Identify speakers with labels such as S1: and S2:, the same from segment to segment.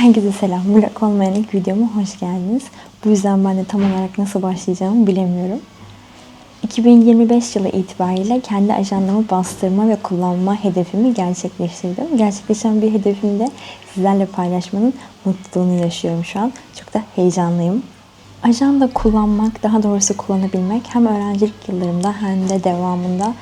S1: Herkese selam. Vlog olmayan ilk videoma hoş geldiniz. Bu yüzden ben de tam olarak nasıl başlayacağımı bilemiyorum. 2025 yılı itibariyle kendi ajandamı bastırma ve kullanma hedefimi gerçekleştirdim. Gerçekleşen bir hedefimi de sizlerle paylaşmanın mutluluğunu yaşıyorum şu an. Çok da heyecanlıyım. Ajanda kullanmak, daha doğrusu kullanabilmek hem öğrencilik yıllarımda hem de devamında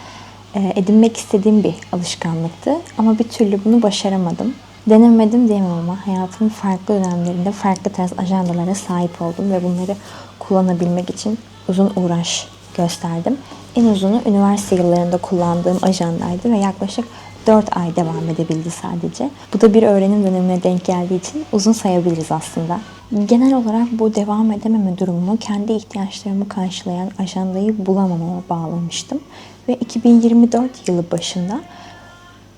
S1: edinmek istediğim bir alışkanlıktı. Ama bir türlü bunu başaramadım. Denemedim diyemem ama hayatımın farklı dönemlerinde farklı tarz ajandalara sahip oldum ve bunları kullanabilmek için uzun uğraş gösterdim. En uzunu üniversite yıllarında kullandığım ajandaydı ve yaklaşık 4 ay devam edebildi sadece. Bu da bir öğrenim dönemine denk geldiği için uzun sayabiliriz aslında. Genel olarak bu devam edememe durumumu kendi ihtiyaçlarımı karşılayan ajandayı bulamamama bağlamıştım. Ve 2024 yılı başında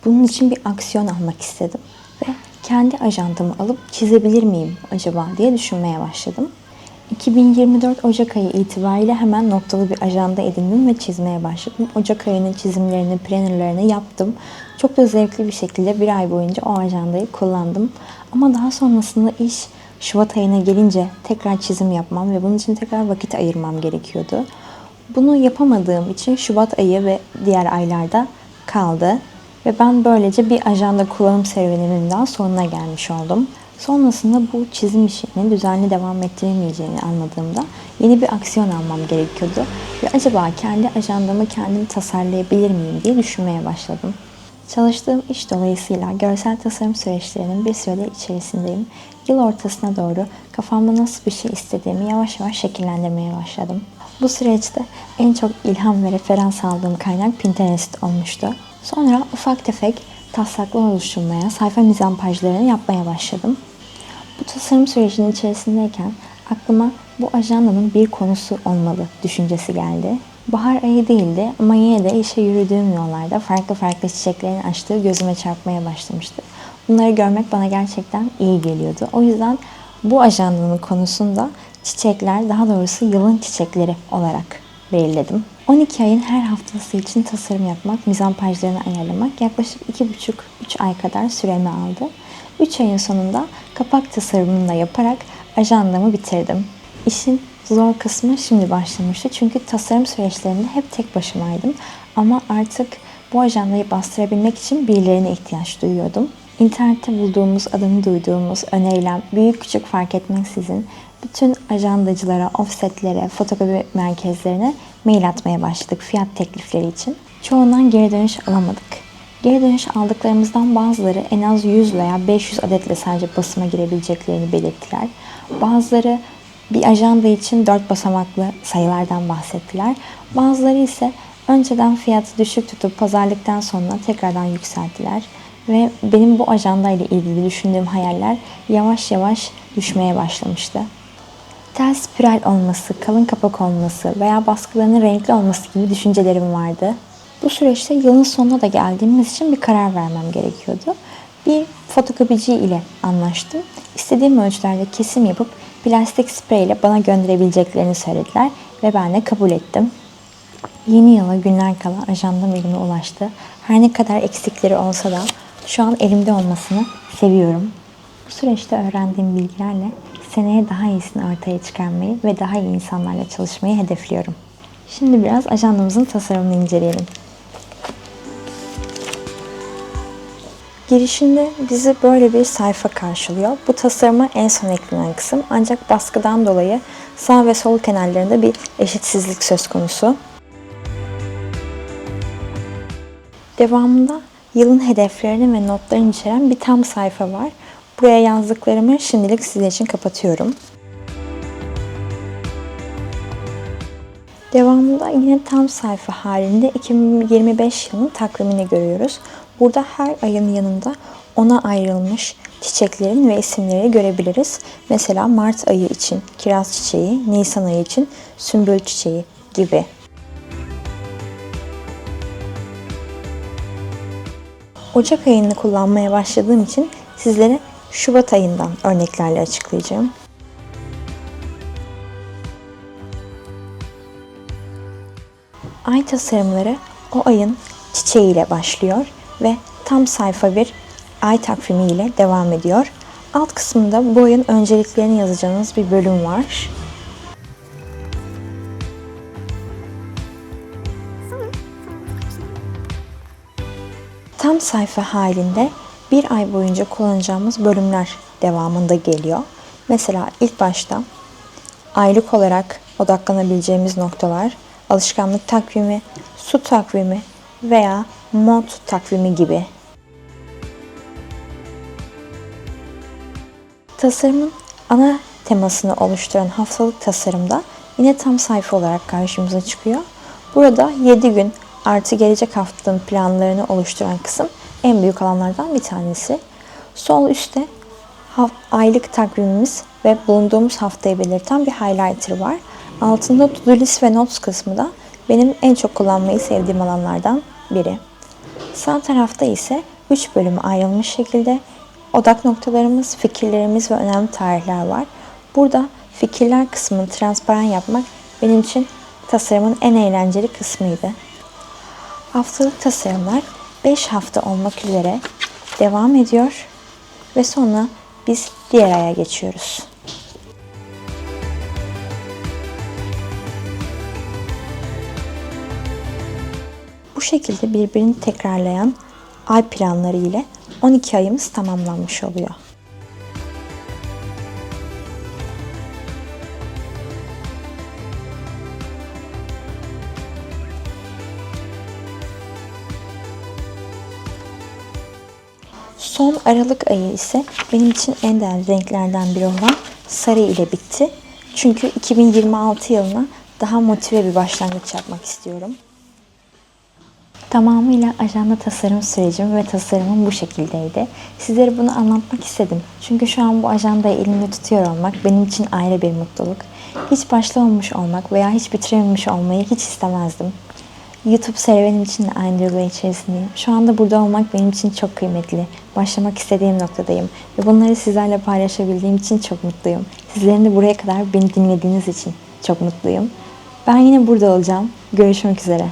S1: bunun için bir aksiyon almak istedim. Ve kendi ajandamı alıp çizebilir miyim acaba diye düşünmeye başladım. 2024 Ocak ayı itibariyle hemen noktalı bir ajanda edindim ve çizmeye başladım. Ocak ayının çizimlerini, plannerlarını yaptım. Çok da zevkli bir şekilde bir ay boyunca o ajandayı kullandım. Ama daha sonrasında iş Şubat ayına gelince tekrar çizim yapmam ve bunun için tekrar vakit ayırmam gerekiyordu. Bunu yapamadığım için Şubat ayı ve diğer aylarda kaldı. Ve ben böylece bir ajanda kullanım serüvenimin daha sonuna gelmiş oldum. Sonrasında bu çizim işini düzenli devam ettiremeyeceğini anladığımda yeni bir aksiyon almam gerekiyordu. Ve acaba kendi ajandamı kendim tasarlayabilir miyim diye düşünmeye başladım. Çalıştığım iş dolayısıyla görsel tasarım süreçlerinin bir süredir içerisindeyim. Yıl ortasına doğru kafamda nasıl bir şey istediğimi yavaş yavaş şekillendirmeye başladım. Bu süreçte en çok ilham ve referans aldığım kaynak Pinterest olmuştu. Sonra ufak tefek taslaklar oluşturmaya, sayfa mizampajlarını yapmaya başladım. Bu tasarım sürecinin içerisindeyken aklıma bu ajandanın bir konusu olmalı düşüncesi geldi. Bahar ayı değildi ama yine de işe yürüdüğüm yollarda farklı çiçeklerin açtığı gözüme çarpmaya başlamıştı. Bunları görmek bana gerçekten iyi geliyordu. O yüzden bu ajandanın konusunda çiçekler, daha doğrusu yılın çiçekleri olarak belirledim. 12 ayın her haftası için tasarım yapmak, mizampajlarını ayarlamak yaklaşık 2,5-3 ay kadar süremi aldı. 3 ayın sonunda kapak tasarımını da yaparak ajandamı bitirdim. İşin zor kısmı şimdi başlamıştı çünkü tasarım süreçlerinde hep tek başımaydım. Ama artık bu ajandayı bastırabilmek için birilerine ihtiyaç duyuyordum. İnternette bulduğumuz, adını duyduğumuz, önerilen, büyük küçük fark etmeksizin bütün ajandacılara, offsetlere, fotokopi merkezlerine mail atmaya başladık fiyat teklifleri için. Çoğundan geri dönüş alamadık. Geri dönüş aldıklarımızdan bazıları en az 100 veya 500 adetle sadece basıma girebileceklerini belirttiler. Bazıları bir ajanda için 4 basamaklı sayılardan bahsettiler. Bazıları ise önceden fiyatı düşük tutup pazarlıktan sonra tekrardan yükselttiler. Ve benim bu ajanda ile ilgili düşündüğüm hayaller yavaş yavaş düşmeye başlamıştı. Tel spiral olması, kalın kapak olması veya baskılarının renkli olması gibi düşüncelerim vardı. Bu süreçte yılın sonuna da geldiğimiz için bir karar vermem gerekiyordu. Bir fotokopici ile anlaştım. İstediğim ölçülerde kesim yapıp plastik sprey ile bana gönderebileceklerini söylediler ve ben de kabul ettim. Yeni yıla günler kala ajandam elime ulaştı. Her ne kadar eksikleri olsa da şu an elimde olmasını seviyorum. Bu süreçte öğrendiğim bilgilerle seneye daha iyisini ortaya çıkarmayı ve daha iyi insanlarla çalışmayı hedefliyorum. Şimdi biraz ajandamızın tasarımını inceleyelim. Girişinde bizi böyle bir sayfa karşılıyor. Bu tasarıma en son eklenen kısım, ancak baskıdan dolayı sağ ve sol kenarlarında bir eşitsizlik söz konusu. Devamında yılın hedeflerini ve notlarını içeren bir tam sayfa var. Buraya yazdıklarımı şimdilik sizler için kapatıyorum. Devamında yine tam sayfa halinde 2025 yılının takvimini görüyoruz. Burada her ayın yanında ona ayrılmış çiçeklerin ve isimleri görebiliriz. Mesela Mart ayı için kiraz çiçeği, Nisan ayı için sümbül çiçeği gibi. Ocak ayını kullanmaya başladığım için sizlere Şubat ayından örneklerle açıklayacağım. Ay tasarımları o ayın çiçeğiyle başlıyor ve tam sayfa bir ay takvimi ile devam ediyor. Alt kısmında bu ayın önceliklerini yazacağınız bir bölüm var. Tam sayfa halinde bir ay boyunca kullanacağımız bölümler devamında geliyor. Mesela ilk başta aylık olarak odaklanabileceğimiz noktalar, alışkanlık takvimi, su takvimi veya mod takvimi gibi. Tasarımın ana temasını oluşturan haftalık tasarımda yine tam sayfa olarak karşımıza çıkıyor. Burada 7 gün artı gelecek haftanın planlarını oluşturan kısım en büyük alanlardan bir tanesi. Sol üstte aylık takvimimiz ve bulunduğumuz haftayı belirten bir highlighter var. Altında to-do list ve notes kısmı da benim en çok kullanmayı sevdiğim alanlardan biri. Sağ tarafta ise 3 bölüme ayrılmış şekilde odak noktalarımız, fikirlerimiz ve önemli tarihler var. Burada fikirler kısmını transparan yapmak benim için tasarımın en eğlenceli kısmıydı. Haftalık tasarımlar 5 hafta olmak üzere devam ediyor ve sonra biz diğer aya geçiyoruz. Bu şekilde birbirini tekrarlayan ay planları ile 12 ayımız tamamlanmış oluyor. Son Aralık ayı ise benim için en değerli renklerden biri olan sarı ile bitti. Çünkü 2026 yılına daha motive bir başlangıç yapmak istiyorum. Tamamıyla ajanda tasarım sürecim ve tasarımım bu şekildeydi. Sizlere bunu anlatmak istedim. Çünkü şu an bu ajandayı elimde tutuyor olmak benim için ayrı bir mutluluk. Hiç başlamamış olmak veya hiç bitirememiş olmayı hiç istemezdim. YouTube serüvenim için de aynı duygu içerisindeyim. Şu anda burada olmak benim için çok kıymetli. Başlamak istediğim noktadayım. Ve bunları sizlerle paylaşabildiğim için çok mutluyum. Sizlerin de buraya kadar beni dinlediğiniz için çok mutluyum. Ben yine burada olacağım. Görüşmek üzere.